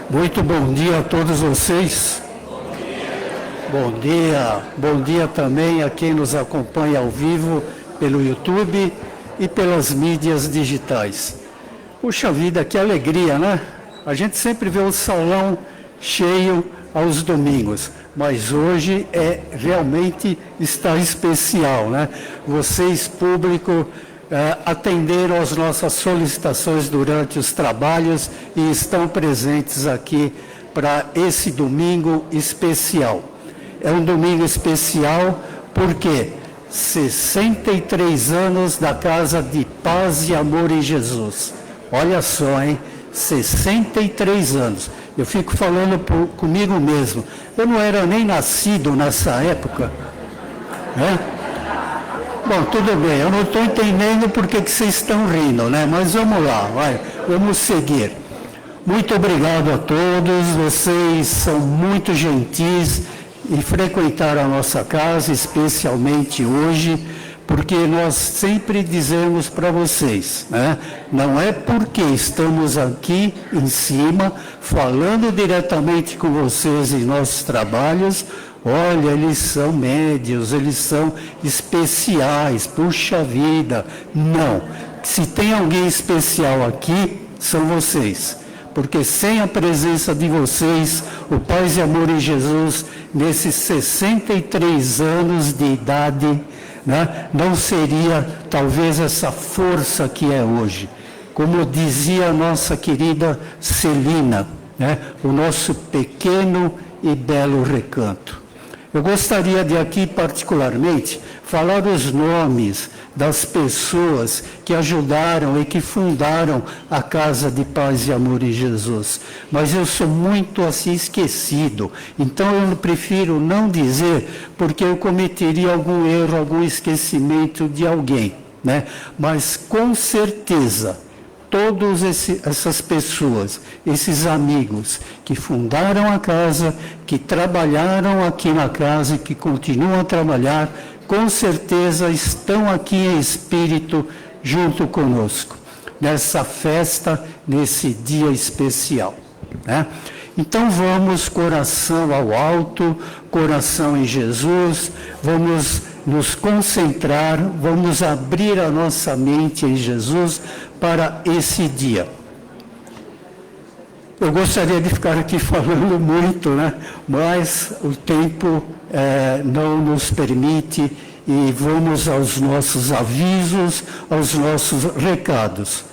Muito bom dia a todos vocês. Bom dia também a quem nos acompanha ao vivo pelo YouTube e pelas mídias digitais. Puxa vida, que alegria, né? A gente sempre vê o salão cheio aos domingos, mas hoje realmente está especial, né? Vocês, público, atenderam às nossas solicitações durante os trabalhos e estão presentes aqui para esse domingo especial. É um domingo especial porque 63 anos da Casa de Paz e Amor em Jesus. Olha só, hein? 63 anos. Eu fico falando comigo mesmo. Eu não era nem nascido nessa época, né? Bom, tudo bem, eu não estou entendendo porque que vocês estão rindo, né? Mas vamos lá, vamos seguir. Muito obrigado a todos, vocês são muito gentis e frequentaram a nossa casa, especialmente hoje, porque nós sempre dizemos para vocês, né? Não é porque estamos aqui em cima, falando diretamente com vocês em nossos trabalhos. Olha, eles são médios, eles são especiais, puxa vida. Não, se tem alguém especial aqui, são vocês. Porque sem a presença de vocês, o Paz e Amor em Jesus, nesses 63 anos de idade, né, não seria talvez essa força que é hoje. Como dizia a nossa querida Celina, né, o nosso pequeno e belo recanto. Eu gostaria de aqui, particularmente, falar os nomes das pessoas que ajudaram e que fundaram a Casa de Paz e Amor em Jesus. Mas eu sou muito assim esquecido, então eu prefiro não dizer, porque eu cometeria algum erro, algum esquecimento de alguém, né? Mas com certeza, todas essas pessoas, esses amigos que fundaram a casa, que trabalharam aqui na casa e que continuam a trabalhar, com certeza estão aqui em espírito junto conosco, nessa festa, nesse dia especial, né? Então vamos, coração ao alto, coração em Jesus, vamos nos concentrar, vamos abrir a nossa mente em Jesus para esse dia. Eu gostaria de ficar aqui falando muito, né? Mas o tempo não nos permite e vamos aos nossos avisos, aos nossos recados.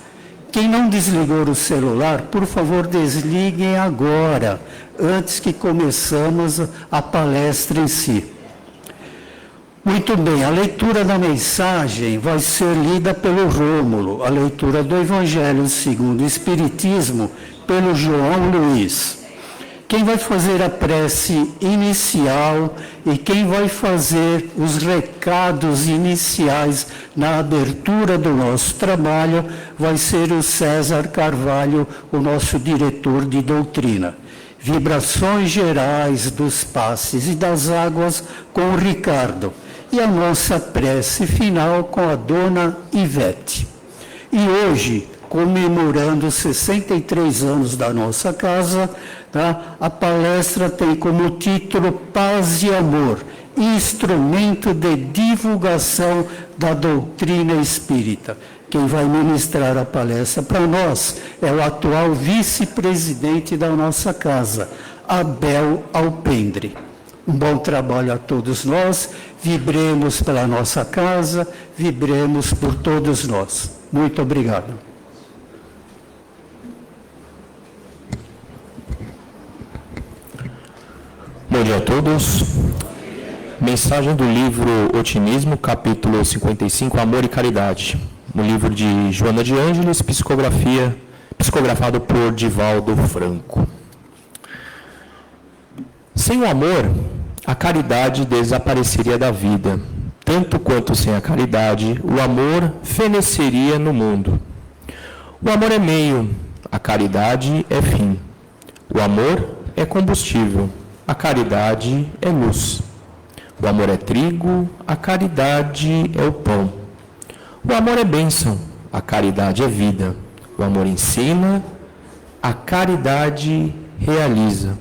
Quem não desligou o celular, por favor, desliguem agora, antes que começamos a palestra em si. Muito bem, a leitura da mensagem vai ser lida pelo Rômulo, a leitura do Evangelho segundo o Espiritismo pelo João Luiz. Quem vai fazer a prece inicial e quem vai fazer os recados iniciais na abertura do nosso trabalho vai ser o César Carvalho, o nosso diretor de doutrina. Vibrações gerais dos passes e das águas com o Ricardo. E a nossa prece final com a dona Ivete. E hoje, comemorando 63 anos da nossa casa, tá? A palestra tem como título Paz e Amor, instrumento de divulgação da doutrina espírita. Quem vai ministrar a palestra para nós é o atual vice-presidente da nossa casa, Abel Alpendre. Um bom trabalho a todos nós, vibremos pela nossa casa, vibremos por todos nós. Muito obrigado. Bom dia a todos. Mensagem do livro Otimismo, capítulo 55, Amor e Caridade. No livro de Joana de Ângeles, psicografado por Divaldo Franco. Sem o amor, a caridade desapareceria da vida. Tanto quanto sem a caridade, o amor feneceria no mundo. O amor é meio, a caridade é fim. O amor é combustível, a caridade é luz. O amor é trigo, a caridade é o pão. O amor é bênção, a caridade é vida. O amor ensina, a caridade realiza.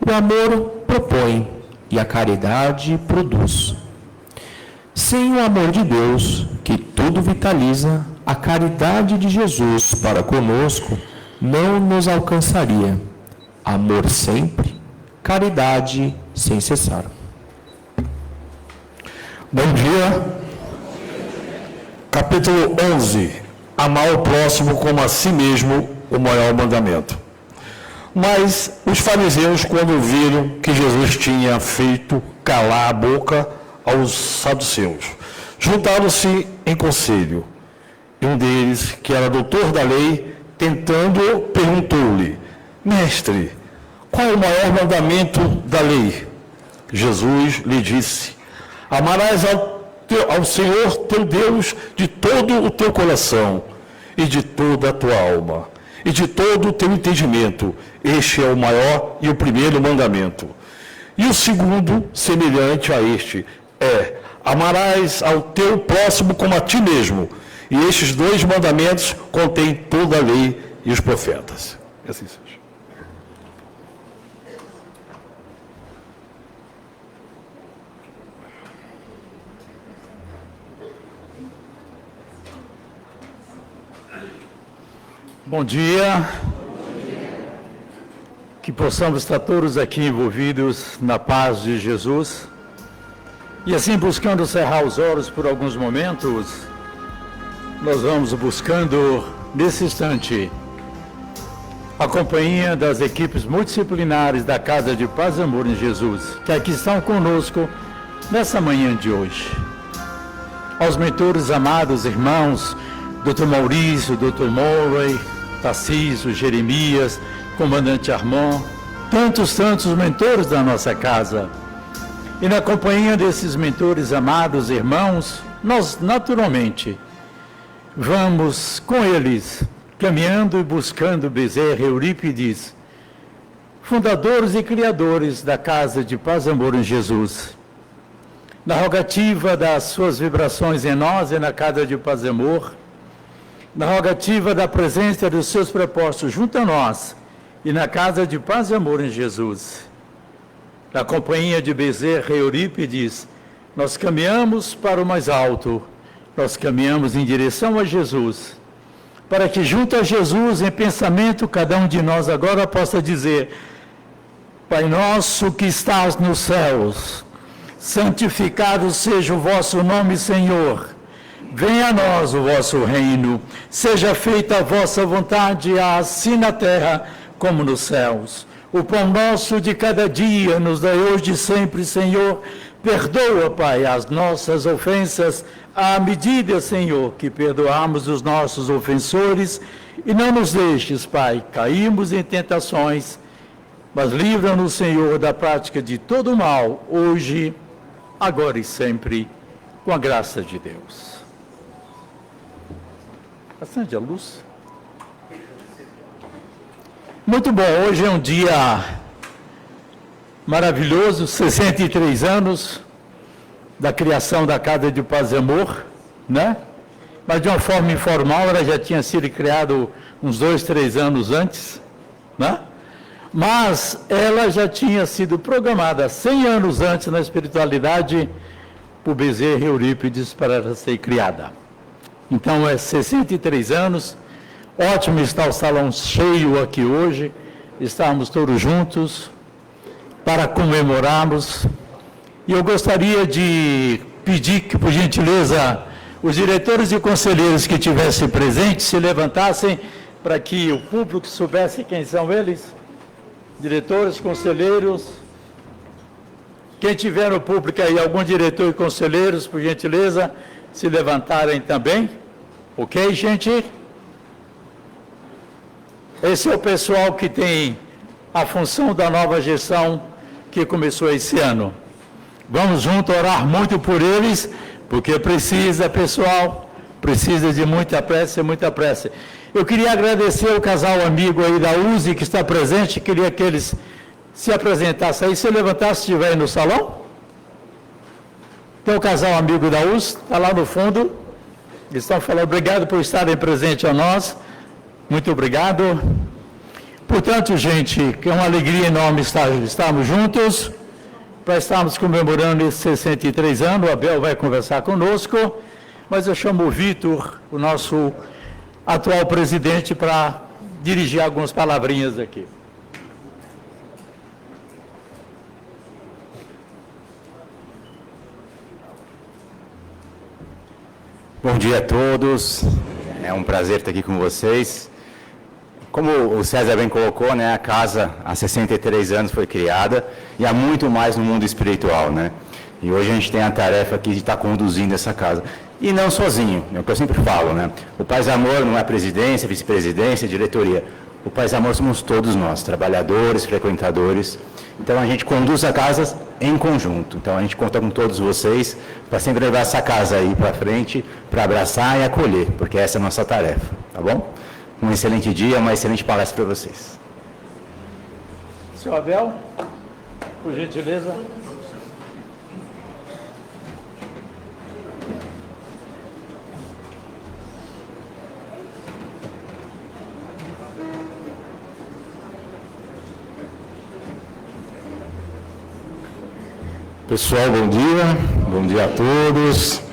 O amor propõe e a caridade produz. Sem o amor de Deus, que tudo vitaliza, a caridade de Jesus para conosco não nos alcançaria. Amor sempre, caridade sem cessar. Bom dia. Capítulo 11. Amar o próximo como a si mesmo, o maior mandamento. Mas os fariseus, quando viram que Jesus tinha feito calar a boca aos saduceus, juntaram-se em conselho. E um deles, que era doutor da lei, tentando, perguntou-lhe: Mestre, qual é o maior mandamento da lei? Jesus lhe disse: Amarás ao Senhor teu Deus de todo o teu coração, e de toda a tua alma, e de todo o teu entendimento. Este é o maior e o primeiro mandamento. E o segundo, semelhante a este, é: amarás ao teu próximo como a ti mesmo. E estes dois mandamentos contêm toda a lei e os profetas. Assim seja. Bom dia. Que possamos estar todos aqui envolvidos na paz de Jesus. E assim, buscando cerrar os olhos por alguns momentos, nós vamos buscando, nesse instante, a companhia das equipes multidisciplinares da Casa de Paz e Amor em Jesus, que aqui estão conosco nessa manhã de hoje. Aos mentores amados, irmãos, Dr. Maurício, Dr. Murray, Tarcísio, Jeremias, Comandante Armand, tantos mentores da nossa casa. E na companhia desses mentores amados, irmãos, nós naturalmente vamos com eles, caminhando e buscando Bezerra e Eurípides, fundadores e criadores da Casa de Paz e Amor em Jesus. Na rogativa das suas vibrações em nós e na Casa de Paz e Amor, na rogativa da presença dos seus propósitos junto a nós e na Casa de Paz e Amor em Jesus. Na companhia de Bezerra e Eurípides, nós caminhamos para o mais alto, nós caminhamos em direção a Jesus, para que junto a Jesus, em pensamento, cada um de nós agora possa dizer: Pai nosso que estás nos céus, santificado seja o vosso nome, Senhor. Venha a nós o vosso reino, seja feita a vossa vontade, assim na terra como nos céus. O pão nosso de cada dia nos dai hoje e sempre, Senhor. Perdoa, Pai, as nossas ofensas, à medida, Senhor, que perdoamos os nossos ofensores. E não nos deixes, Pai, cairmos em tentações, mas livra-nos, Senhor, da prática de todo o mal, hoje, agora e sempre, com a graça de Deus. Acende a luz. Muito bom, hoje é um dia maravilhoso, 63 anos da criação da Casa de Paz e Amor, né? Mas de uma forma informal, ela já tinha sido criada uns 2, 3 anos antes, né? Mas ela já tinha sido programada 100 anos antes na espiritualidade por Bezerra e Eurípides para ela ser criada. Então é 63 anos, ótimo estar o salão cheio aqui hoje, estarmos todos juntos para comemorarmos. E eu gostaria de pedir que, por gentileza, os diretores e conselheiros que estivessem presentes se levantassem para que o público soubesse quem são eles. Diretores, conselheiros, quem tiver no público aí, algum diretor e conselheiros, por gentileza, se levantarem também. Ok, gente? Esse é o pessoal que tem a função da nova gestão que começou esse ano. Vamos juntos orar muito por eles, porque precisa, pessoal, precisa de muita prece, muita prece. Eu queria agradecer o casal amigo aí da USE que está presente, queria que eles se apresentassem aí, se levantassem, se estiver aí no salão. Tem o casal amigo da USE, está lá no fundo, eles estão falando, obrigado por estarem presentes a nós, muito obrigado. Portanto, gente, que é uma alegria enorme estarmos juntos, para estarmos comemorando esses 63 anos. O Abel vai conversar conosco, mas eu chamo o Vitor, o nosso atual presidente, para dirigir algumas palavrinhas aqui. Bom dia a todos, é um prazer estar aqui com vocês. Como o César bem colocou, né, a casa há 63 anos foi criada e há muito mais no mundo espiritual, né? E hoje a gente tem a tarefa aqui de estar conduzindo essa casa. E não sozinho, é o que eu sempre falo, né? O Paz e Amor não é presidência, vice-presidência, diretoria. O Paz e Amor somos todos nós, trabalhadores, frequentadores. Então a gente conduz a casa em conjunto. Então a gente conta com todos vocês para sempre levar essa casa aí para frente, para abraçar e acolher, porque essa é a nossa tarefa, tá bom? Um excelente dia, uma excelente palestra para vocês. Senhor Abel, por gentileza. Pessoal, bom dia a todos.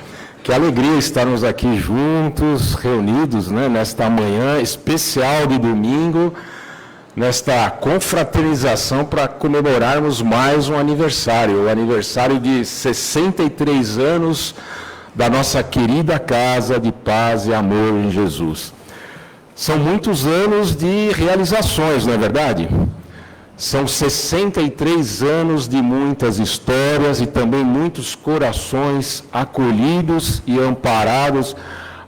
Que alegria estarmos aqui juntos, reunidos, né, nesta manhã especial de domingo, nesta confraternização para comemorarmos mais um aniversário, o aniversário de 63 anos da nossa querida casa de paz e amor em Jesus. São muitos anos de realizações, não é verdade? São 63 anos de muitas histórias e também muitos corações acolhidos e amparados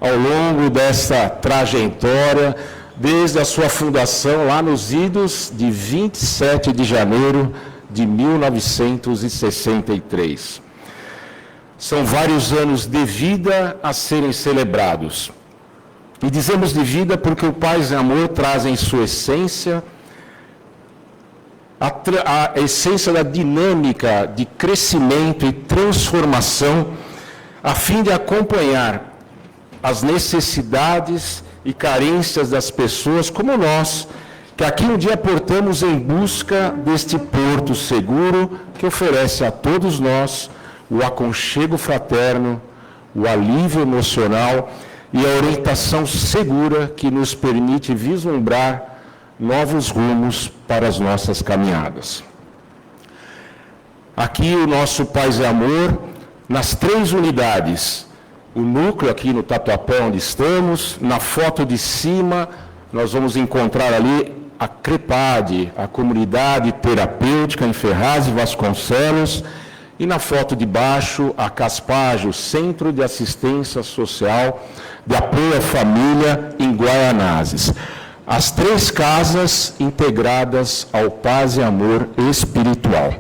ao longo dessa trajetória, desde a sua fundação lá nos idos de 27 de janeiro de 1963. São vários anos de vida a serem celebrados. E dizemos de vida porque o Paz e Amor traz em sua essência a essência da dinâmica de crescimento e transformação, a fim de acompanhar as necessidades e carências das pessoas como nós, que aqui um dia portamos em busca deste porto seguro que oferece a todos nós o aconchego fraterno, o alívio emocional e a orientação segura que nos permite vislumbrar novos rumos para as nossas caminhadas. Aqui o nosso Paz e Amor, nas 3 unidades, o núcleo aqui no Tatuapé onde estamos, na foto de cima nós vamos encontrar ali a CREPAD, a Comunidade Terapêutica em Ferraz e Vasconcelos, e na foto de baixo a CASPAG, o Centro de Assistência Social de Apoio à Família em Guaianazes. As 3 casas integradas ao Paz e Amor espiritual.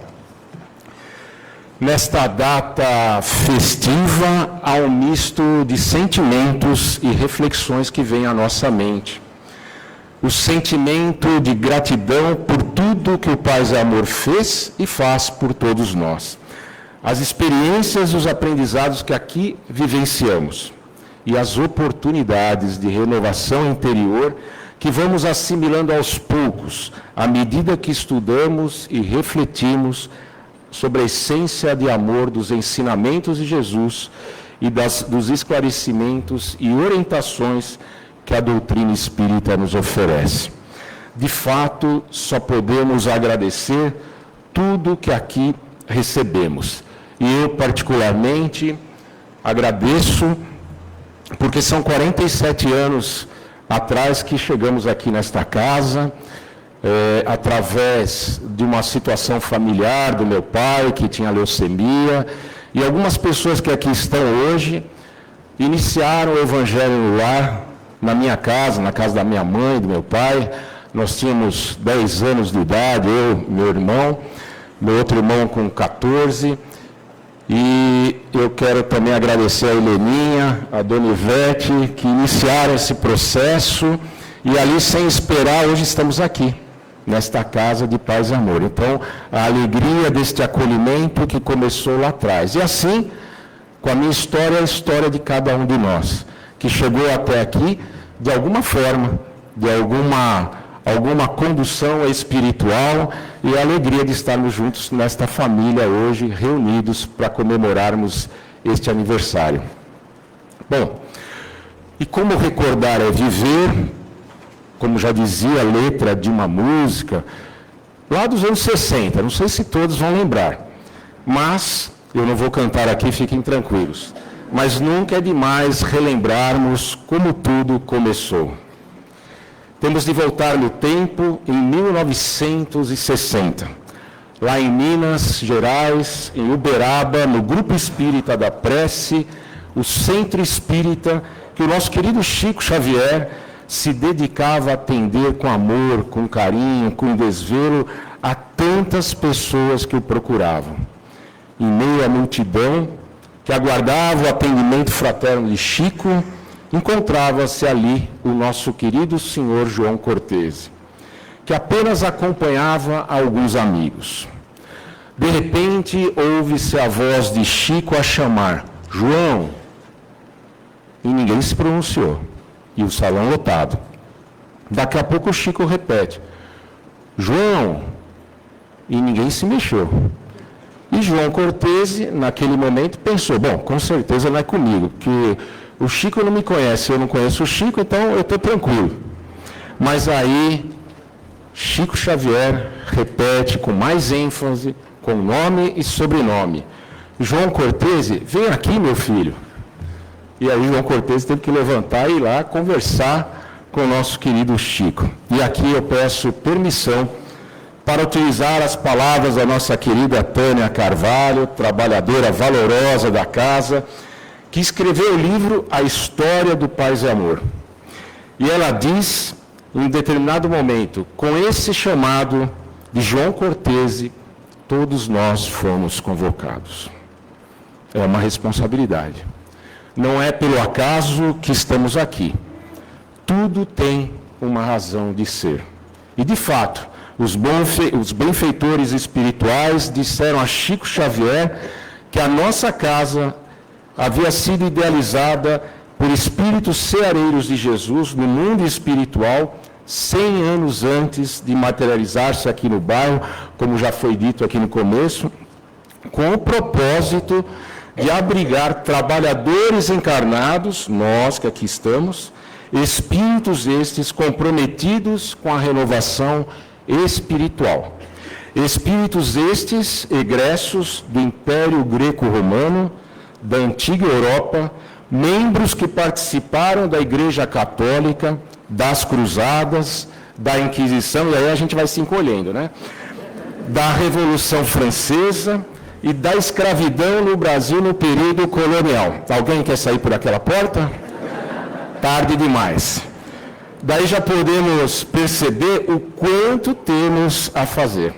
Nesta data festiva, há um misto de sentimentos e reflexões que vem à nossa mente. O sentimento de gratidão por tudo que o Paz e Amor fez e faz por todos nós. As experiências e os aprendizados que aqui vivenciamos. E as oportunidades de renovação interior que vamos assimilando aos poucos, à medida que estudamos e refletimos sobre a essência de amor dos ensinamentos de Jesus e dos esclarecimentos e orientações que a doutrina espírita nos oferece. De fato, só podemos agradecer tudo que aqui recebemos. E eu, particularmente, agradeço, porque são 47 anos atrás que chegamos aqui nesta casa, através de uma situação familiar do meu pai, que tinha leucemia, e algumas pessoas que aqui estão hoje, iniciaram o Evangelho no lar, na minha casa, na casa da minha mãe, do meu pai. Nós tínhamos 10 anos de idade, eu, meu irmão, meu outro irmão com 14, e eu quero também agradecer a Heleninha, a Dona Ivete, que iniciaram esse processo, e ali, sem esperar, hoje estamos aqui, nesta casa de paz e amor. Então, a alegria deste acolhimento que começou lá atrás. E assim, com a minha história, a história de cada um de nós, que chegou até aqui, de alguma forma, de alguma alguma condução espiritual e a alegria de estarmos juntos nesta família hoje, reunidos para comemorarmos este aniversário. Bom, e como recordar é viver, como já dizia a letra de uma música, lá dos anos 60, não sei se todos vão lembrar, mas eu não vou cantar aqui, fiquem tranquilos. Mas nunca é demais relembrarmos como tudo começou. Temos de voltar no tempo em 1960, lá em Minas Gerais, em Uberaba, no Grupo Espírita da Prece, o Centro Espírita, que o nosso querido Chico Xavier se dedicava a atender com amor, com carinho, com desvelo a tantas pessoas que o procuravam. Em meio à multidão que aguardava o atendimento fraterno de Chico, encontrava-se ali o nosso querido senhor João Cortese, que apenas acompanhava alguns amigos. De repente, ouve-se a voz de Chico a chamar, João, e ninguém se pronunciou, e o salão lotado. Daqui a pouco o Chico repete, João, e ninguém se mexeu. E João Cortese, naquele momento, pensou, bom, com certeza não é comigo, porque o Chico não me conhece, eu não conheço o Chico, então eu estou tranquilo. Mas aí, Chico Xavier repete com mais ênfase, com nome e sobrenome. João Cortese, vem aqui, meu filho. E aí João Cortese teve que levantar e ir lá conversar com o nosso querido Chico. E aqui eu peço permissão para utilizar as palavras da nossa querida Tânia Carvalho, trabalhadora valorosa da casa, que escreveu o livro A História do Paz e Amor. E ela diz, em um determinado momento, com esse chamado de João Cortese, todos nós fomos convocados. É uma responsabilidade. Não é pelo acaso que estamos aqui. Tudo tem uma razão de ser. E, de fato, os benfeitores espirituais disseram a Chico Xavier que a nossa casa havia sido idealizada por espíritos ceareiros de Jesus no mundo espiritual 100 anos antes de materializar-se aqui no bairro, como já foi dito aqui no começo, com o propósito de abrigar trabalhadores encarnados, nós que aqui estamos, espíritos estes comprometidos com a renovação espiritual. Espíritos estes egressos do Império Greco-Romano, da antiga Europa, membros que participaram da Igreja Católica, das Cruzadas, da Inquisição, e aí a gente vai se encolhendo, né? Da Revolução Francesa e da escravidão no Brasil no período colonial. Alguém quer sair por aquela porta? Tarde demais. Daí já podemos perceber o quanto temos a fazer,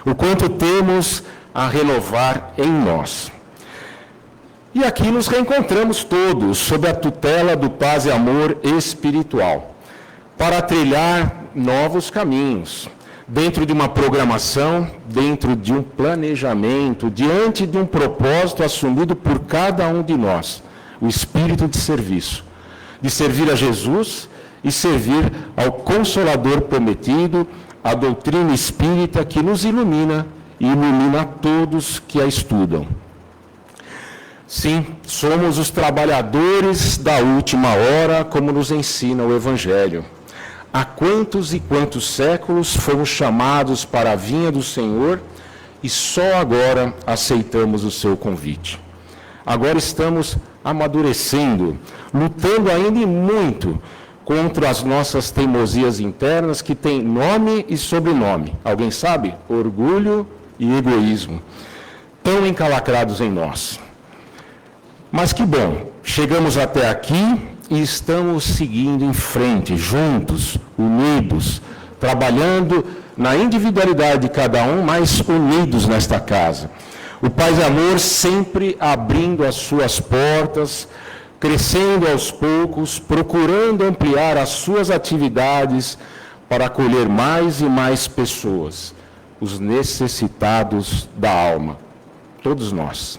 o quanto temos a renovar em nós. E aqui nos reencontramos todos, sob a tutela do Paz e Amor espiritual, para trilhar novos caminhos, dentro de uma programação, dentro de um planejamento, diante de um propósito assumido por cada um de nós, o espírito de serviço, de servir a Jesus e servir ao Consolador prometido, a doutrina espírita que nos ilumina e ilumina a todos que a estudam. Sim, somos os trabalhadores da última hora, como nos ensina o Evangelho. Há quantos e quantos séculos fomos chamados para a vinha do Senhor e só agora aceitamos o seu convite. Agora estamos amadurecendo, lutando ainda e muito contra as nossas teimosias internas que têm nome e sobrenome. Alguém sabe? Orgulho e egoísmo, tão encalacrados em nós. Mas que bom, chegamos até aqui e estamos seguindo em frente, juntos, unidos, trabalhando na individualidade de cada um, mas unidos nesta casa. O Paz e Amor sempre abrindo as suas portas, crescendo aos poucos, procurando ampliar as suas atividades para acolher mais e mais pessoas, os necessitados da alma, todos nós.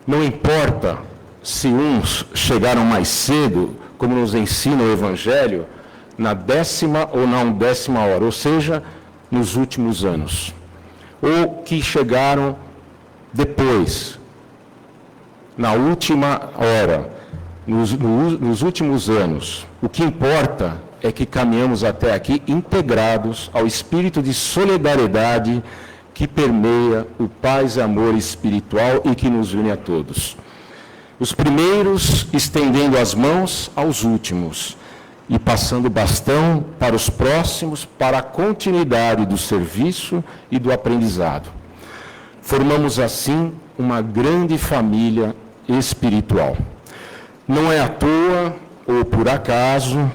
Não importa se uns chegaram mais cedo, como nos ensina o Evangelho, na 10ª ou na 11ª hora, ou seja, nos últimos anos, ou que chegaram depois, na última hora, nos últimos anos. O que importa é que caminhamos até aqui integrados ao espírito de solidariedade que permeia o paz e amor espiritual e que nos une a todos. Os primeiros estendendo as mãos aos últimos e passando o bastão para os próximos para a continuidade do serviço e do aprendizado. Formamos assim uma grande família espiritual. Não é à toa ou por acaso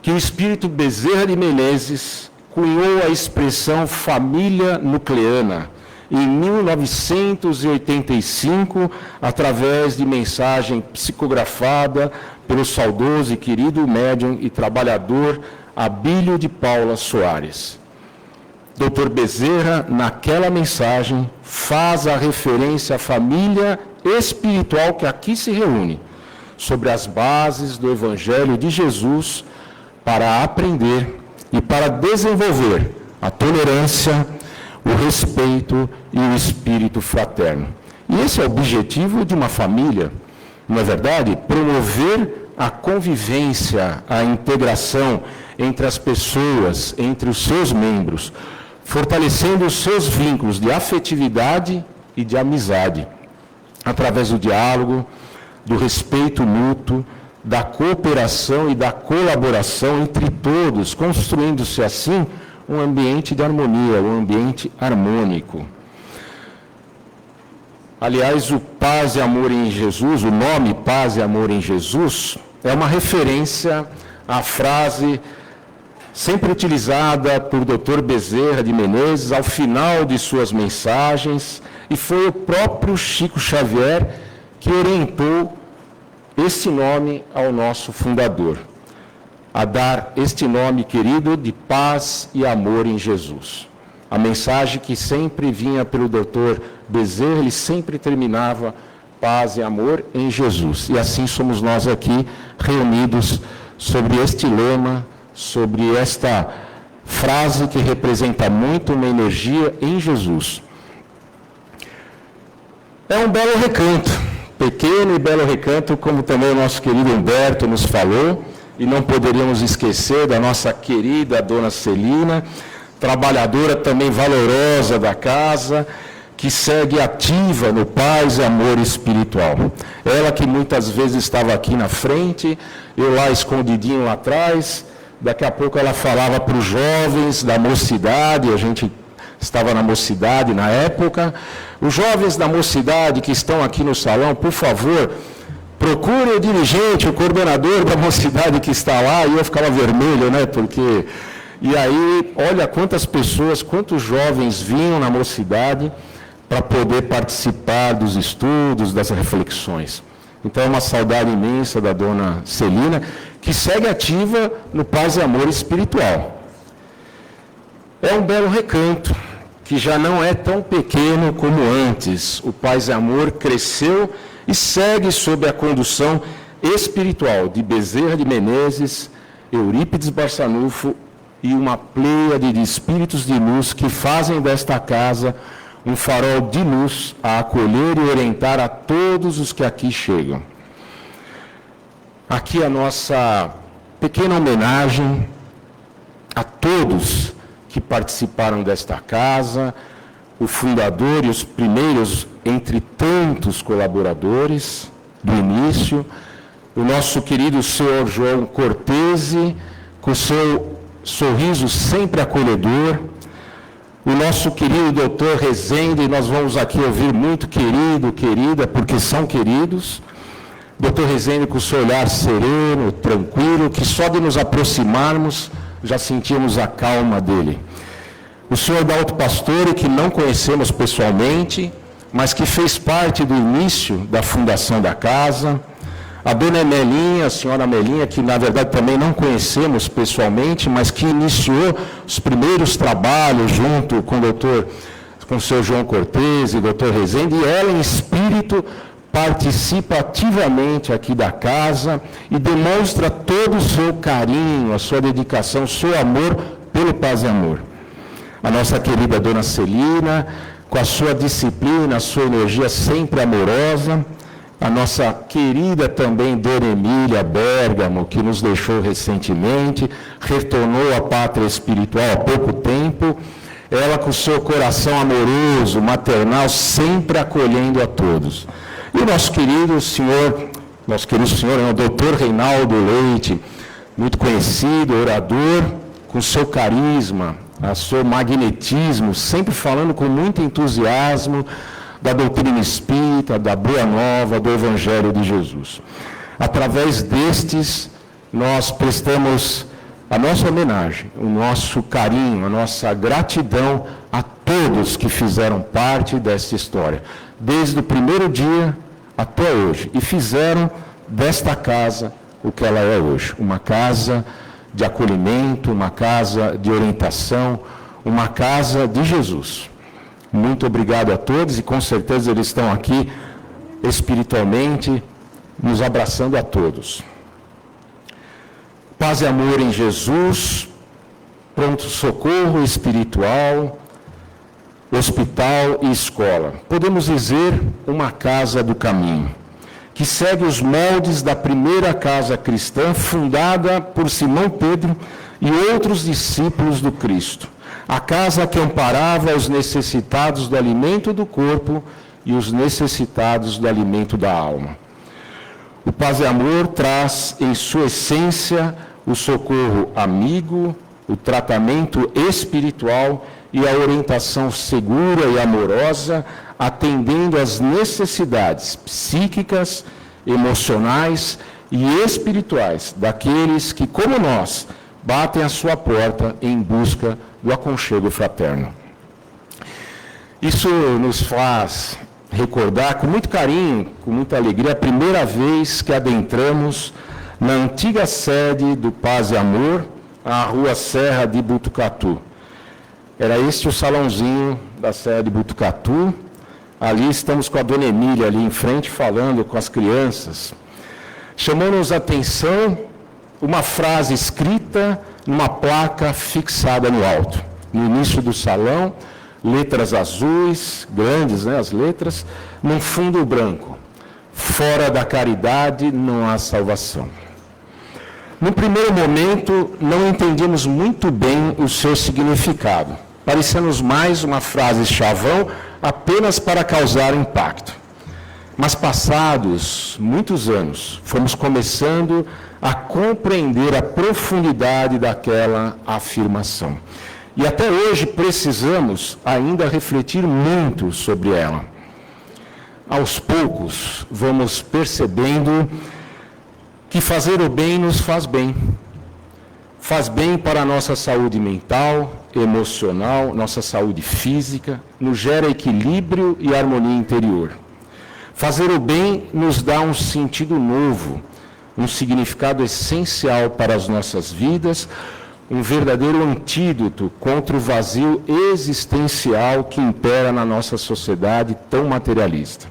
que o espírito Bezerra de Menezes cunhou a expressão família nucleana em 1985, através de mensagem psicografada pelo saudoso e querido médium e trabalhador Abílio de Paula Soares. Dr. Bezerra, naquela mensagem, faz a referência à família espiritual que aqui se reúne, sobre as bases do Evangelho de Jesus, para aprender e para desenvolver a tolerância, o respeito e o espírito fraterno. E esse é o objetivo de uma família, não é verdade? Promover a convivência, a integração entre as pessoas, entre os seus membros, fortalecendo os seus vínculos de afetividade e de amizade, através do diálogo, do respeito mútuo, da cooperação e da colaboração entre todos, construindo-se assim um ambiente de harmonia, um ambiente harmônico. Aliás, o Paz e Amor em Jesus, o nome Paz e Amor em Jesus, é uma referência à frase sempre utilizada por Dr. Bezerra de Menezes ao final de suas mensagens, e foi o próprio Chico Xavier que orientou este nome ao nosso fundador, a dar este nome querido de paz e amor em Jesus. A mensagem que sempre vinha pelo Dr. Bezerra, ele sempre terminava paz e amor em Jesus. E assim somos nós aqui reunidos sobre este lema, sobre esta frase que representa muito uma energia em Jesus. É um belo recanto, pequeno e belo recanto, como também o nosso querido Humberto nos falou, e não poderíamos esquecer da nossa querida Dona Celina, trabalhadora também valorosa da casa, que segue ativa no paz e amor espiritual. Ela que muitas vezes estava aqui na frente, eu lá escondidinho lá atrás, daqui a pouco ela falava para os jovens da mocidade, a gente estava na mocidade na época. Os jovens da mocidade que estão aqui no salão, por favor, procure o dirigente, o coordenador da mocidade que está lá, e eu ficava vermelho, né, porque... E aí, olha quantas pessoas, quantos jovens vinham na mocidade para poder participar dos estudos, das reflexões. Então, é uma saudade imensa da Dona Celina, que segue ativa no paz e amor espiritual. É um belo recanto, que já não é tão pequeno como antes. O paz e amor cresceu e segue sob a condução espiritual de Bezerra de Menezes, Eurípides Barçanufo e uma pleiade de espíritos de luz que fazem desta casa um farol de luz a acolher e orientar a todos os que aqui chegam. Aqui a nossa pequena homenagem a todos que participaram desta casa, o fundador e os primeiros entre tantos colaboradores do início, o nosso querido senhor João Cortese, com seu sorriso sempre acolhedor, o nosso querido doutor Rezende, nós vamos aqui ouvir muito querido, querida, porque são queridos, doutor Rezende com seu olhar sereno, tranquilo, que só de nos aproximarmos já sentimos a calma dele. O senhor Dalto Pastore, que não conhecemos pessoalmente, mas que fez parte do início da fundação da casa. A dona Emelinha, a senhora Amelinha, que na verdade também não conhecemos pessoalmente, mas que iniciou os primeiros trabalhos junto com o senhor João Cortese, doutor Rezende, e ela em espírito participa ativamente aqui da casa e demonstra todo o seu carinho, a sua dedicação, o seu amor pelo Paz e Amor. A nossa querida Dona Celina, com a sua disciplina, a sua energia sempre amorosa. A nossa querida também Dona Emília Bergamo, que nos deixou recentemente, retornou à pátria espiritual há pouco tempo. Ela com o seu coração amoroso, maternal, sempre acolhendo a todos. E o nosso querido senhor é o doutor Reinaldo Leite, muito conhecido, orador, com seu carisma, o seu magnetismo, sempre falando com muito entusiasmo da doutrina espírita, da Boa Nova, do Evangelho de Jesus. Através destes, nós prestamos a nossa homenagem, o nosso carinho, a nossa gratidão a todos que fizeram parte desta história, desde o primeiro dia até hoje, e fizeram desta casa o que ela é hoje, uma casa de acolhimento, uma casa de orientação, uma casa de Jesus. Muito obrigado a todos, e com certeza eles estão aqui espiritualmente, nos abraçando a todos. Paz e amor em Jesus, pronto-socorro espiritual, hospital e escola. Podemos dizer uma casa do caminho, que segue os moldes da primeira casa cristã, fundada por Simão Pedro e outros discípulos do Cristo. A casa que amparava os necessitados do alimento do corpo e os necessitados do alimento da alma. O Paz e Amor traz em sua essência o socorro amigo, o tratamento espiritual e a orientação segura e amorosa, atendendo às necessidades psíquicas, emocionais e espirituais daqueles que, como nós, batem à sua porta em busca do aconchego fraterno. Isso nos faz recordar com muito carinho, com muita alegria, a primeira vez que adentramos na antiga sede do Paz e Amor, a Rua Serra de Botucatu. Era este o salãozinho da Serra de Botucatu. Ali estamos com a Dona Emília ali em frente, falando com as crianças. Chamou-nos a atenção uma frase escrita numa placa fixada no alto. No início do salão, letras azuis, grandes, as letras, num fundo branco. Fora da caridade não há salvação. No primeiro momento, não entendíamos muito bem o seu significado. Parecia-nos mais uma frase chavão apenas para causar impacto. Mas passados muitos anos, fomos começando a compreender a profundidade daquela afirmação. E até hoje precisamos ainda refletir muito sobre ela. Aos poucos, vamos percebendo que fazer o bem nos faz bem. Faz bem para a nossa saúde mental, emocional, nossa saúde física, nos gera equilíbrio e harmonia interior. Fazer o bem nos dá um sentido novo, um significado essencial para as nossas vidas, um verdadeiro antídoto contra o vazio existencial que impera na nossa sociedade tão materialista,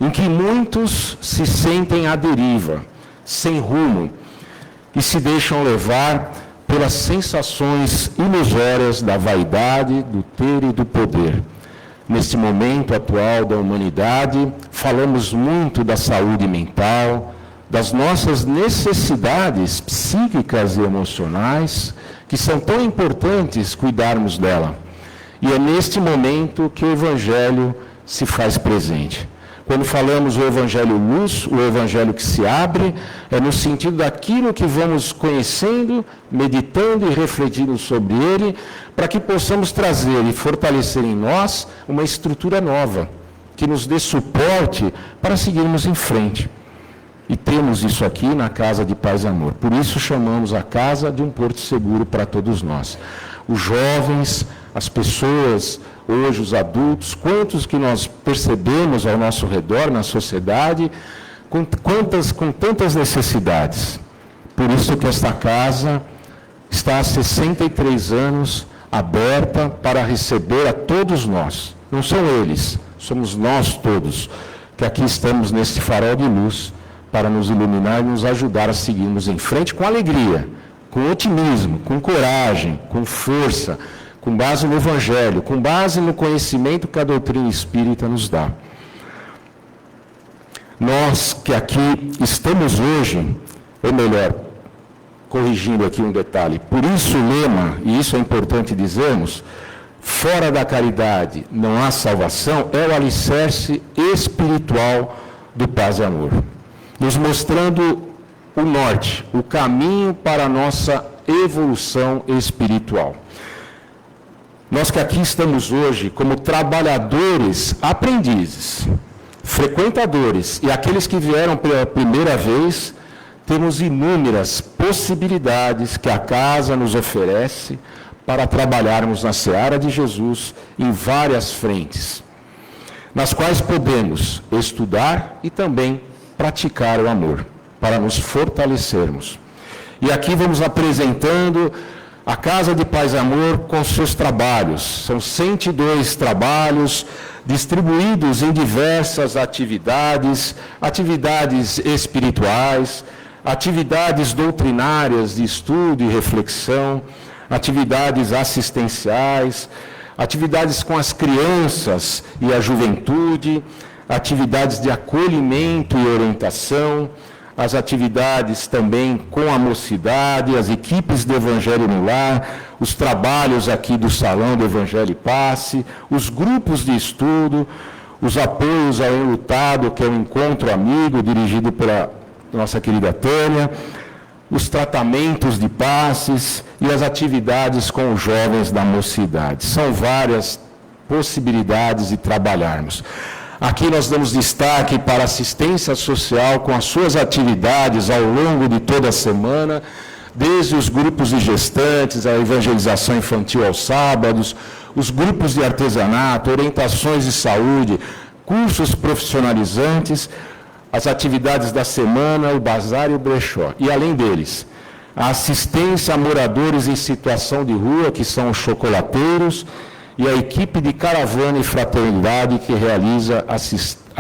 em que muitos se sentem à deriva, sem rumo, e se deixam levar pelas sensações ilusórias da vaidade, do ter e do poder. Neste momento atual da humanidade, falamos muito da saúde mental, das nossas necessidades psíquicas e emocionais, que são tão importantes cuidarmos dela. E é neste momento que o Evangelho se faz presente. Quando falamos o Evangelho luz, o Evangelho que se abre, é no sentido daquilo que vamos conhecendo, meditando e refletindo sobre ele, para que possamos trazer e fortalecer em nós uma estrutura nova, que nos dê suporte para seguirmos em frente. E temos isso aqui na Casa de Paz e Amor. Por isso chamamos a casa de um porto seguro para todos nós. Os jovens, as pessoas, hoje os adultos, quantos que nós percebemos ao nosso redor, na sociedade, com tantas necessidades. Por isso que esta casa está há 63 anos aberta para receber a todos nós. Não são eles, somos nós todos, que aqui estamos neste farol de luz para nos iluminar e nos ajudar a seguirmos em frente com alegria, com otimismo, com coragem, com força, com base no Evangelho, com base no conhecimento que a doutrina espírita nos dá. Nós que aqui estamos hoje, ou melhor, corrigindo aqui um detalhe, por isso o lema, e isso é importante dizermos, fora da caridade não há salvação, é o alicerce espiritual do Paz e Amor, nos mostrando o norte, o caminho para a nossa evolução espiritual. Nós que aqui estamos hoje como trabalhadores, aprendizes, frequentadores e aqueles que vieram pela primeira vez, temos inúmeras possibilidades que a casa nos oferece para trabalharmos na seara de Jesus em várias frentes, nas quais podemos estudar e também praticar o amor, para nos fortalecermos. E aqui vamos apresentando a Casa de Paz e Amor com seus trabalhos. São 102 trabalhos distribuídos em diversas atividades, atividades espirituais, atividades doutrinárias de estudo e reflexão, atividades assistenciais, atividades com as crianças e a juventude, atividades de acolhimento e orientação, as atividades também com a mocidade, as equipes do Evangelho no Lar, os trabalhos aqui do Salão do Evangelho e Passe, os grupos de estudo, os apoios ao enlutado, que é um encontro amigo dirigido pela nossa querida Tânia, os tratamentos de passes e as atividades com os jovens da mocidade. São várias possibilidades de trabalharmos. Aqui nós damos destaque para a assistência social com as suas atividades ao longo de toda a semana, desde os grupos de gestantes, a evangelização infantil aos sábados, os grupos de artesanato, orientações de saúde, cursos profissionalizantes, as atividades da semana, o bazar e o brechó. E além deles, a assistência a moradores em situação de rua, que são os chocolateiros, e a equipe de caravana e fraternidade que realiza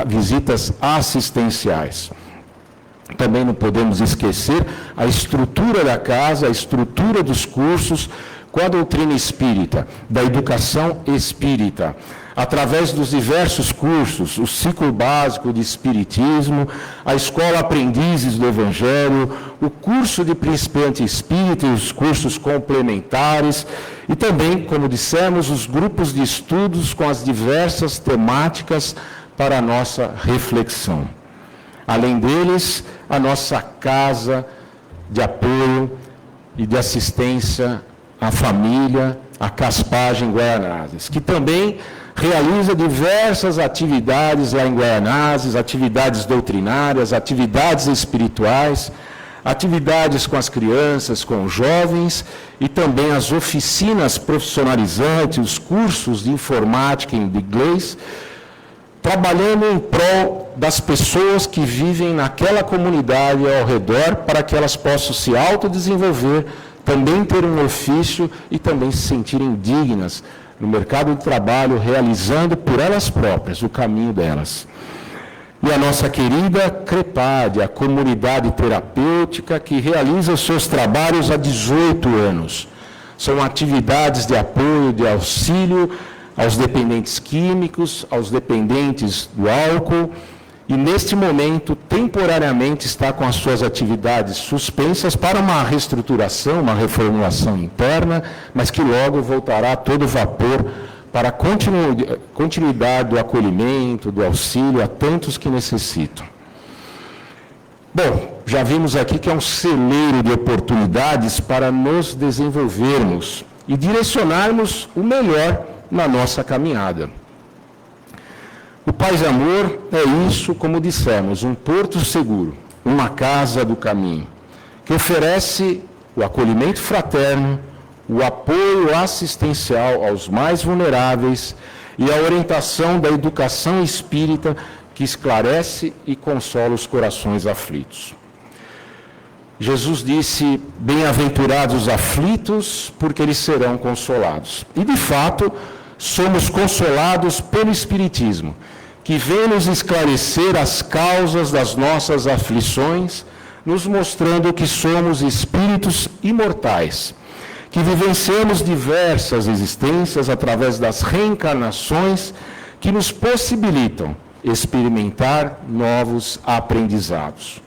visitas assistenciais. Também não podemos esquecer a estrutura da casa, a estrutura dos cursos com a doutrina espírita, da educação espírita, através dos diversos cursos, o ciclo básico de espiritismo, a escola aprendizes do Evangelho, o curso de principiante espírita e os cursos complementares, e também, como dissemos, os grupos de estudos com as diversas temáticas para a nossa reflexão. Além deles, a nossa casa de apoio e de assistência à família, a Caspagem Guaianazes, que também realiza diversas atividades lá em Guaianazes, atividades doutrinárias, atividades espirituais, atividades com as crianças, com os jovens e também as oficinas profissionalizantes, os cursos de informática e de inglês, trabalhando em prol das pessoas que vivem naquela comunidade ao redor para que elas possam se autodesenvolver, também ter um ofício e também se sentirem dignas no mercado de trabalho, realizando por elas próprias o caminho delas. E a nossa querida CREPAD, a comunidade terapêutica que realiza os seus trabalhos há 18 anos. São atividades de apoio, de auxílio aos dependentes químicos, aos dependentes do álcool, e neste momento, temporariamente, está com as suas atividades suspensas para uma reestruturação, uma reformulação interna, mas que logo voltará a todo vapor para a continuidade do acolhimento, do auxílio a tantos que necessitam. Bom, já vimos aqui que é um celeiro de oportunidades para nos desenvolvermos e direcionarmos o melhor na nossa caminhada. O Paz e Amor é isso, como dissemos, um porto seguro, uma casa do caminho, que oferece o acolhimento fraterno, o apoio assistencial aos mais vulneráveis e a orientação da educação espírita que esclarece e consola os corações aflitos. Jesus disse, bem-aventurados os aflitos, porque eles serão consolados. E, de fato, somos consolados pelo Espiritismo, que vem nos esclarecer as causas das nossas aflições, nos mostrando que somos espíritos imortais, que vivenciamos diversas existências através das reencarnações que nos possibilitam experimentar novos aprendizados.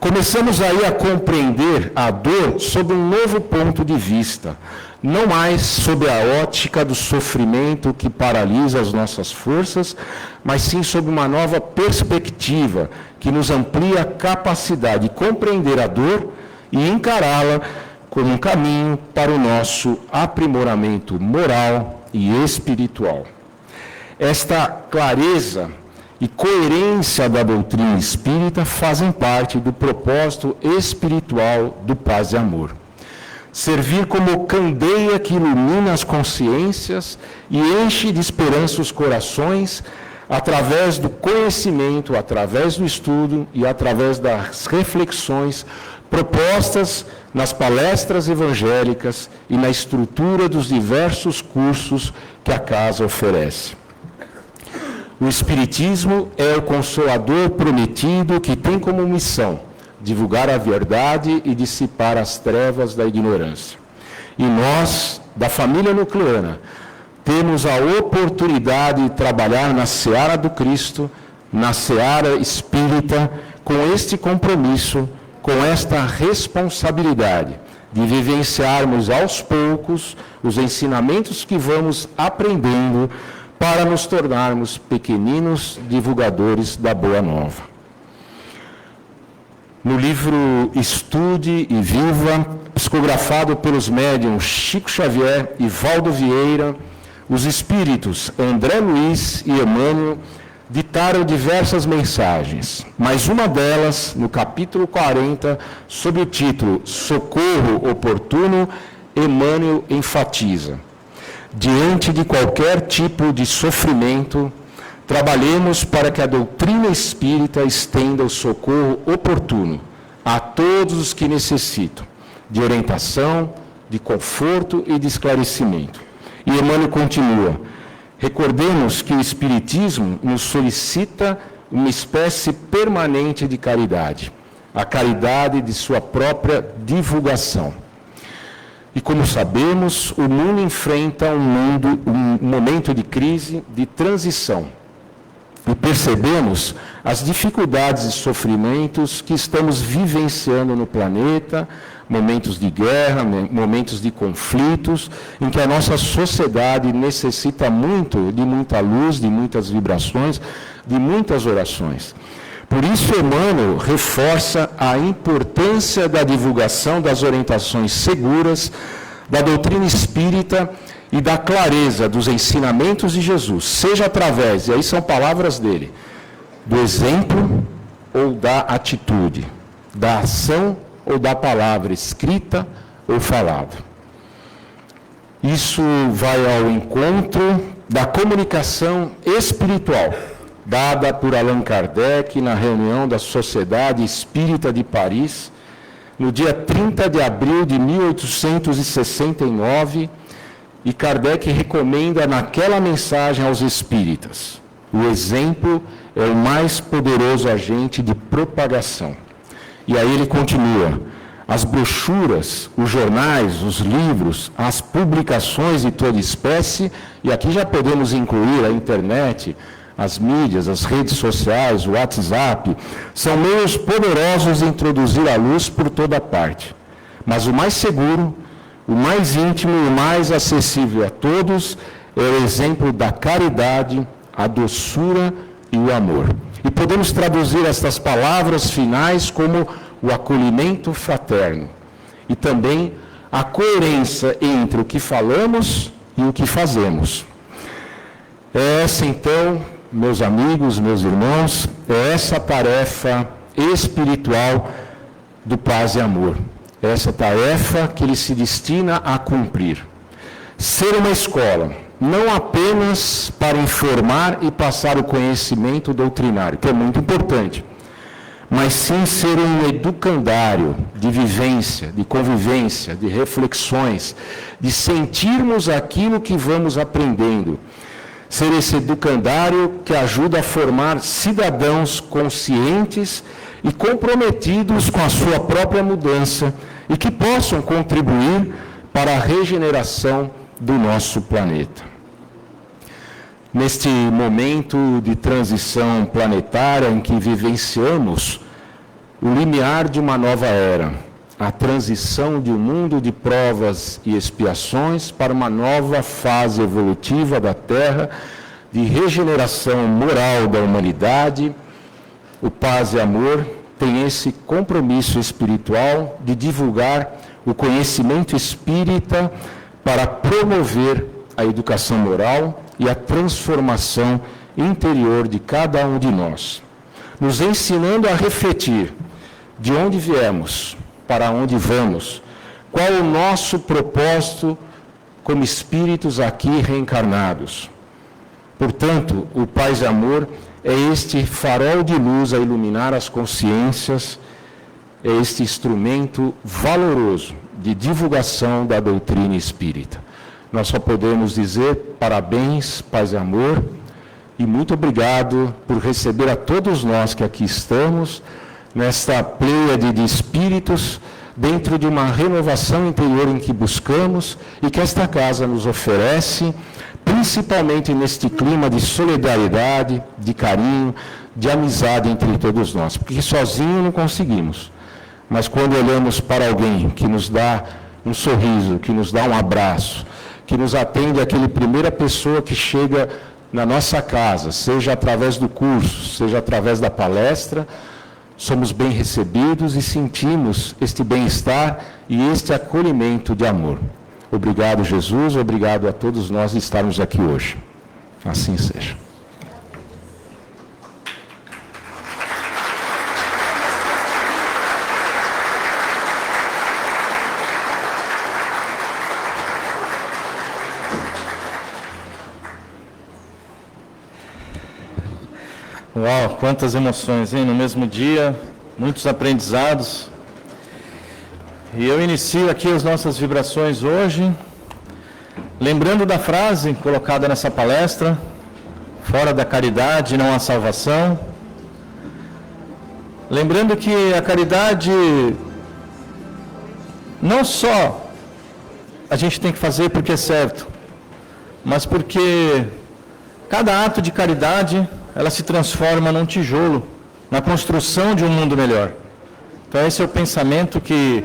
Começamos aí a compreender a dor sob um novo ponto de vista, não mais sob a ótica do sofrimento que paralisa as nossas forças, mas sim sob uma nova perspectiva que nos amplia a capacidade de compreender a dor e encará-la como um caminho para o nosso aprimoramento moral e espiritual. Esta clareza e coerência da doutrina espírita fazem parte do propósito espiritual do Paz e Amor. Servir como candeia que ilumina as consciências e enche de esperança os corações, através do conhecimento, através do estudo e através das reflexões propostas nas palestras evangélicas e na estrutura dos diversos cursos que a Casa oferece. O Espiritismo é o Consolador prometido que tem como missão divulgar a verdade e dissipar as trevas da ignorância. E nós, da família nucleana, temos a oportunidade de trabalhar na seara do Cristo, na seara espírita, com este compromisso, com esta responsabilidade de vivenciarmos aos poucos os ensinamentos que vamos aprendendo para nos tornarmos pequeninos divulgadores da Boa Nova. No livro Estude e Viva, psicografado pelos médiuns Chico Xavier e Valdo Vieira, os espíritos André Luiz e Emmanuel ditaram diversas mensagens, mas uma delas, no capítulo 40, sob o título Socorro Oportuno, Emmanuel enfatiza: diante de qualquer tipo de sofrimento, trabalhemos para que a doutrina espírita estenda o socorro oportuno a todos os que necessitam de orientação, de conforto e de esclarecimento. E Emmanuel continua: recordemos que o Espiritismo nos solicita uma espécie permanente de caridade, a caridade de sua própria divulgação. E como sabemos, o mundo enfrenta um momento de crise, de transição. E percebemos as dificuldades e sofrimentos que estamos vivenciando no planeta, momentos de guerra, momentos de conflitos, em que a nossa sociedade necessita muito de muita luz, de muitas vibrações, de muitas orações. Por isso, Emmanuel reforça a importância da divulgação das orientações seguras, da doutrina espírita e da clareza dos ensinamentos de Jesus, seja através, e aí são palavras dele, do exemplo ou da atitude, da ação ou da palavra escrita ou falada. Isso vai ao encontro da comunicação espiritual, dada por Allan Kardec na reunião da Sociedade Espírita de Paris, no dia 30 de abril de 1869, e Kardec recomenda naquela mensagem aos espíritas: o exemplo é o mais poderoso agente de propagação. E aí ele continua: as brochuras, os jornais, os livros, as publicações de toda espécie, e aqui já podemos incluir a internet, as mídias, as redes sociais, o WhatsApp, são meios poderosos de introduzir a luz por toda parte. Mas o mais seguro, o mais íntimo e o mais acessível a todos é o exemplo da caridade, a doçura e o amor. E podemos traduzir estas palavras finais como o acolhimento fraterno e também a coerência entre o que falamos e o que fazemos. É essa, então, meus amigos, meus irmãos, é essa tarefa espiritual do Paz e Amor. É essa tarefa que ele se destina a cumprir. Ser uma escola, não apenas para informar e passar o conhecimento doutrinário, que é muito importante, mas sim ser um educandário de vivência, de convivência, de reflexões, de sentirmos aquilo que vamos aprendendo, ser esse educandário que ajuda a formar cidadãos conscientes e comprometidos com a sua própria mudança e que possam contribuir para a regeneração do nosso planeta. Neste momento de transição planetária em que vivenciamos o limiar de uma nova era, a transição de um mundo de provas e expiações para uma nova fase evolutiva da Terra, de regeneração moral da humanidade, o Paz e Amor tem esse compromisso espiritual de divulgar o conhecimento espírita para promover a educação moral e a transformação interior de cada um de nós, nos ensinando a refletir de onde viemos, para onde vamos, qual o nosso propósito como espíritos aqui reencarnados. Portanto, o Paz e Amor é este farol de luz a iluminar as consciências, é este instrumento valoroso de divulgação da doutrina espírita. Nós só podemos dizer parabéns, Paz e Amor, e muito obrigado por receber a todos nós que aqui estamos, nesta pleiade de espíritos, dentro de uma renovação interior em que buscamos e que esta casa nos oferece, principalmente neste clima de solidariedade, de carinho, de amizade entre todos nós, porque sozinho não conseguimos. Mas quando olhamos para alguém que nos dá um sorriso, que nos dá um abraço, que nos atende aquele primeira pessoa que chega na nossa casa, seja através do curso, seja através da palestra, somos bem recebidos e sentimos este bem-estar e este acolhimento de amor. Obrigado, Jesus, obrigado a todos nós de estarmos aqui hoje. Assim seja. Uau, quantas emoções, hein? No mesmo dia, muitos aprendizados. E eu inicio aqui as nossas vibrações hoje, lembrando da frase colocada nessa palestra: fora da caridade não há salvação. Lembrando que a caridade não só a gente tem que fazer porque é certo, mas porque cada ato de caridade ela se transforma num tijolo, na construção de um mundo melhor. Então esse é o pensamento que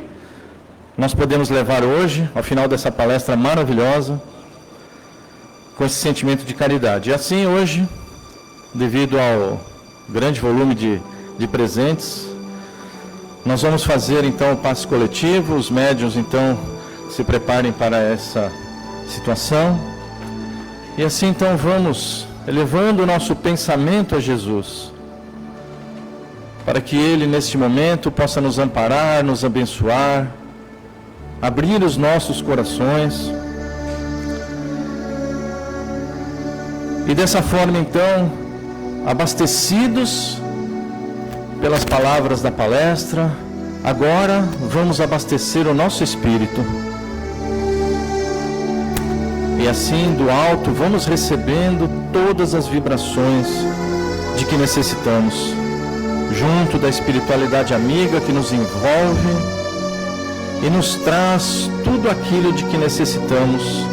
nós podemos levar hoje, ao final dessa palestra maravilhosa, com esse sentimento de caridade. E assim hoje, devido ao grande volume de presentes, nós vamos fazer então o passe coletivo, os médiuns então se preparem para essa situação. E assim então vamos elevando o nosso pensamento a Jesus, para que Ele neste momento possa nos amparar, nos abençoar, abrir os nossos corações. E dessa forma então, abastecidos pelas palavras da palestra, agora vamos abastecer o nosso espírito. E assim, do alto, vamos recebendo todas as vibrações de que necessitamos, junto da espiritualidade amiga que nos envolve e nos traz tudo aquilo de que necessitamos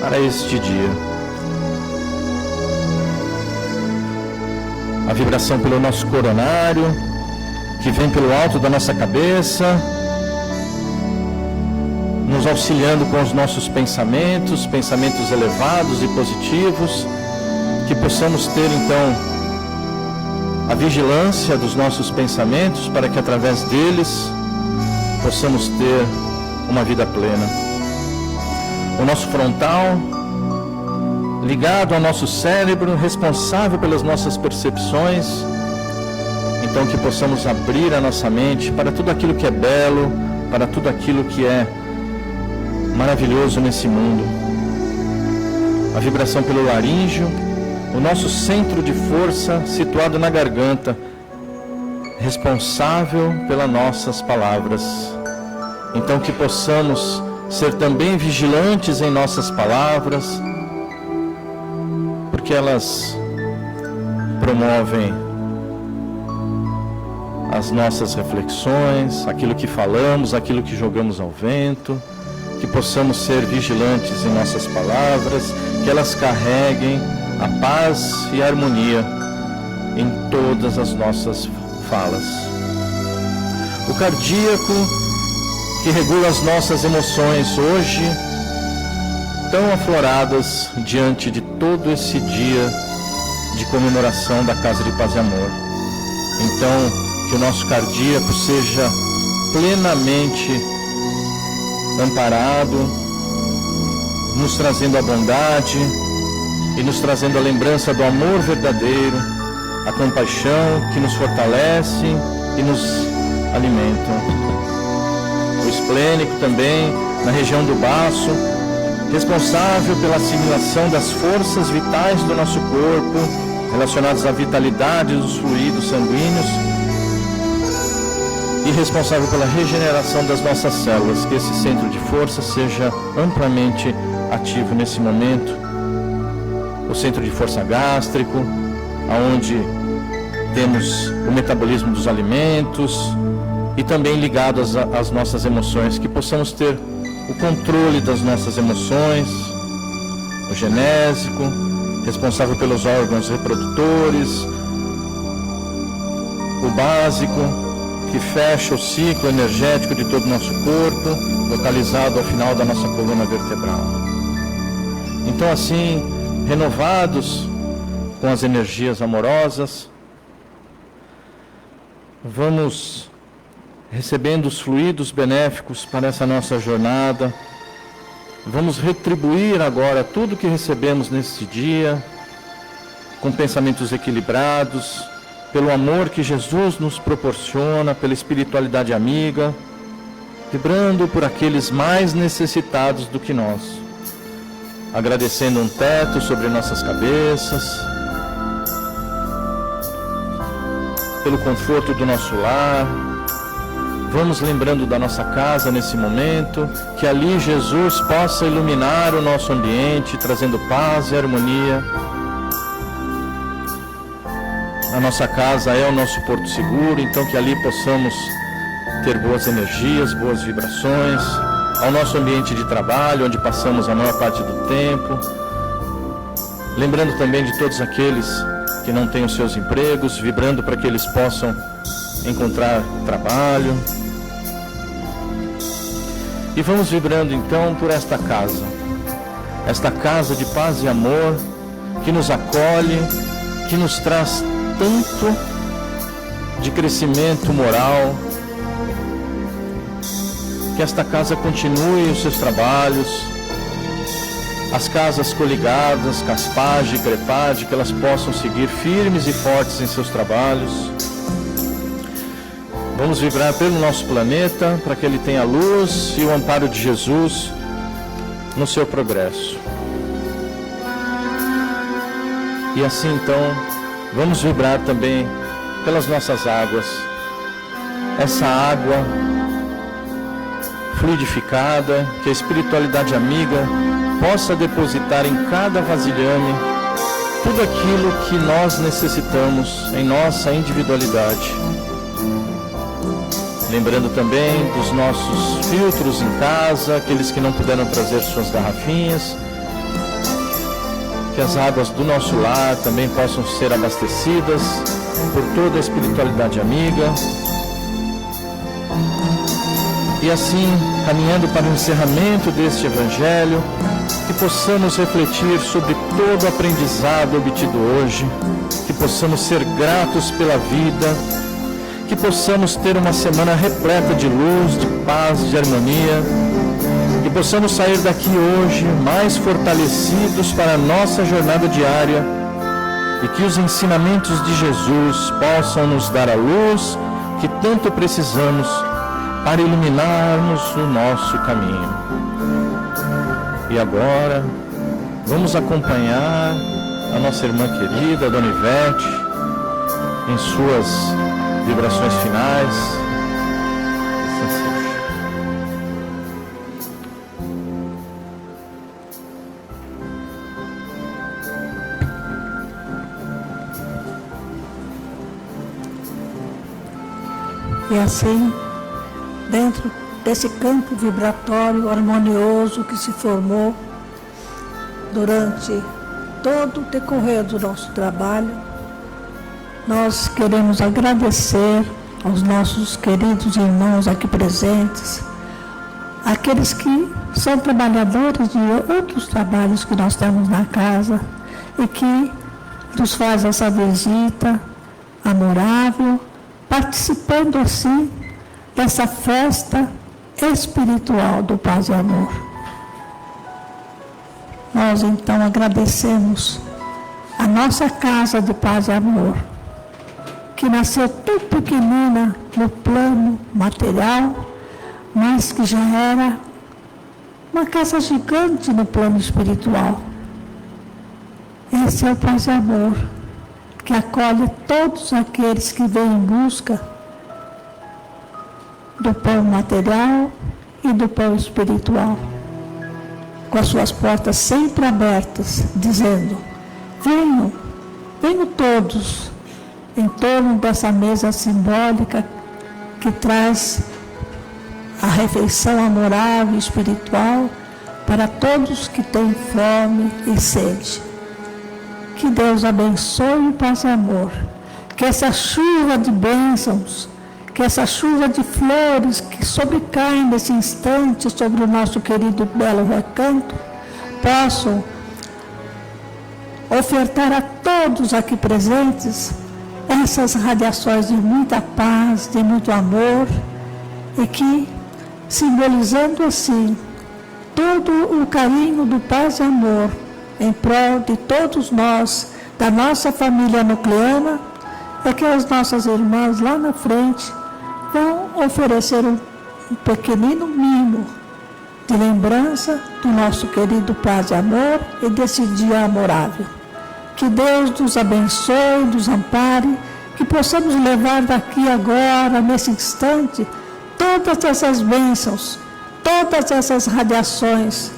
para este dia. A vibração pelo nosso coronário, que vem pelo alto da nossa cabeça, nos auxiliando com os nossos pensamentos elevados e positivos, que possamos ter então a vigilância dos nossos pensamentos, para que através deles possamos ter uma vida plena. O nosso frontal, ligado ao nosso cérebro, responsável pelas nossas percepções, então que possamos abrir a nossa mente para tudo aquilo que é belo, para tudo aquilo que é maravilhoso nesse mundo. A vibração pelo laríngeo, o nosso centro de força situado na garganta, responsável pelas nossas palavras. Então que possamos ser também vigilantes em nossas palavras, porque elas promovem as nossas reflexões, aquilo que falamos, aquilo que jogamos ao vento, que possamos ser vigilantes em nossas palavras, que elas carreguem a paz e a harmonia em todas as nossas falas. O cardíaco, que regula as nossas emoções hoje, tão afloradas diante de todo esse dia de comemoração da Casa de Paz e Amor. Então, que o nosso cardíaco seja plenamente amparado, nos trazendo a bondade e nos trazendo a lembrança do amor verdadeiro, a compaixão que nos fortalece e nos alimenta. O esplênico também, na região do baço, responsável pela assimilação das forças vitais do nosso corpo, relacionadas à vitalidade dos fluidos sanguíneos, e responsável pela regeneração das nossas células, que esse centro de força seja amplamente ativo nesse momento. O centro de força gástrico, onde temos o metabolismo dos alimentos, e também ligado às nossas emoções, que possamos ter o controle das nossas emoções. O genésico, responsável pelos órgãos reprodutores. O básico, que fecha o ciclo energético de todo o nosso corpo, localizado ao final da nossa coluna vertebral. Então, assim, renovados com as energias amorosas, vamos recebendo os fluidos benéficos para essa nossa jornada. Vamos retribuir agora tudo que recebemos nesse dia, com pensamentos equilibrados, pelo amor que Jesus nos proporciona, pela espiritualidade amiga, vibrando por aqueles mais necessitados do que nós, agradecendo um teto sobre nossas cabeças, pelo conforto do nosso lar. Vamos lembrando da nossa casa nesse momento, que ali Jesus possa iluminar o nosso ambiente, trazendo paz e harmonia. A nossa casa é o nosso porto seguro, então que ali possamos ter boas energias, boas vibrações, ao nosso ambiente de trabalho, onde passamos a maior parte do tempo. Lembrando também de todos aqueles que não têm os seus empregos, vibrando para que eles possam encontrar trabalho. E vamos vibrando então por esta casa de paz e amor, que nos acolhe, que nos traz tanto de crescimento moral. Que esta casa continue os seus trabalhos, as casas coligadas, Caspage e Crepade, que elas possam seguir firmes e fortes em seus trabalhos. Vamos vibrar pelo nosso planeta, para que ele tenha a luz e o amparo de Jesus no seu progresso. E assim então, vamos vibrar também pelas nossas águas. Essa água fluidificada, que a espiritualidade amiga possa depositar em cada vasilhame tudo aquilo que nós necessitamos em nossa individualidade. Lembrando também dos nossos filtros em casa, aqueles que não puderam trazer suas garrafinhas, que as águas do nosso lar também possam ser abastecidas por toda a espiritualidade amiga. E assim, caminhando para o encerramento deste Evangelho, que possamos refletir sobre todo o aprendizado obtido hoje, que possamos ser gratos pela vida, que possamos ter uma semana repleta de luz, de paz, de harmonia, que possamos sair daqui hoje mais fortalecidos para a nossa jornada diária e que os ensinamentos de Jesus possam nos dar a luz que tanto precisamos para iluminarmos o nosso caminho. E agora, vamos acompanhar a nossa irmã querida, Dona Ivete, em suas vibrações finais. E assim, dentro desse campo vibratório harmonioso que se formou durante todo o decorrer do nosso trabalho, nós queremos agradecer aos nossos queridos irmãos aqui presentes, aqueles que são trabalhadores de outros trabalhos que nós temos na casa e que nos faz essa visita amorável, participando assim dessa festa espiritual do Paz e Amor. Nós então agradecemos a nossa casa de Paz e Amor, que nasceu tão pequenina no plano material, mas que já era uma casa gigante no plano espiritual. Esse é o Paz e Amor, que acolhe todos aqueles que vêm em busca do pão material e do pão espiritual, com as suas portas sempre abertas, dizendo: venham, venham todos, em torno dessa mesa simbólica que traz a refeição amorável e espiritual para todos que têm fome e sede. Que Deus abençoe o Paz e Amor, que essa chuva de bênçãos, que essa chuva de flores que sobrecaem nesse instante sobre o nosso querido belo recanto, possam ofertar a todos aqui presentes essas radiações de muita paz, de muito amor, e que, simbolizando assim todo o carinho do Paz e Amor em prol de todos nós, da nossa família nucleana, é que as nossas irmãs lá na frente vão oferecer um pequenino mimo de lembrança do nosso querido Paz e Amor e desse dia amorável. Que Deus nos abençoe, nos ampare, que possamos levar daqui agora, nesse instante, todas essas bênçãos, todas essas radiações,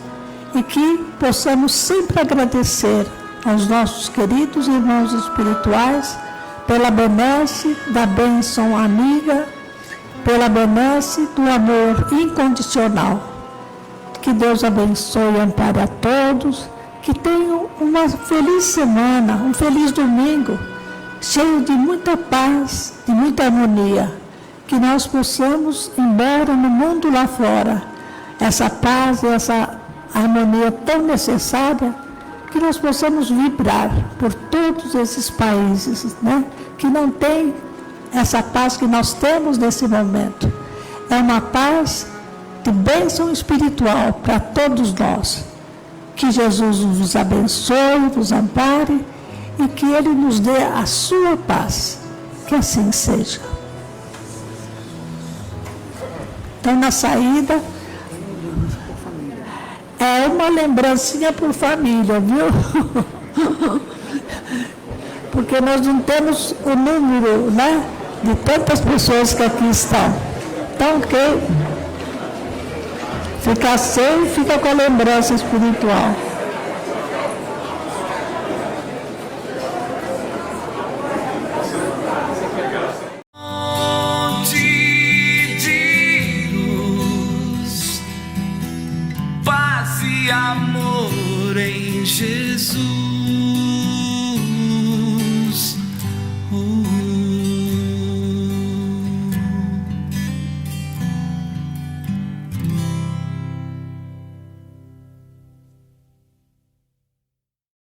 e que possamos sempre agradecer aos nossos queridos irmãos espirituais pela benesse da bênção amiga, pela benesse do amor incondicional. Que Deus abençoe e ampare a todos, que tenham uma feliz semana, um feliz domingo, cheio de muita paz, de muita harmonia. Que nós possamos, embora no mundo lá fora, essa paz e essa harmonia tão necessária, que nós possamos vibrar por todos esses países, né, que não têm essa paz que nós temos nesse momento. É uma paz de bênção espiritual para todos nós. Que Jesus nos abençoe, nos ampare e que Ele nos dê a sua paz. Que assim seja. Então, na saída, é uma lembrancinha por família, viu? Porque nós não temos o número, né, de tantas pessoas que aqui estão. Então, fica sem, fica com a lembrança espiritual. Paz e amor em Jesus.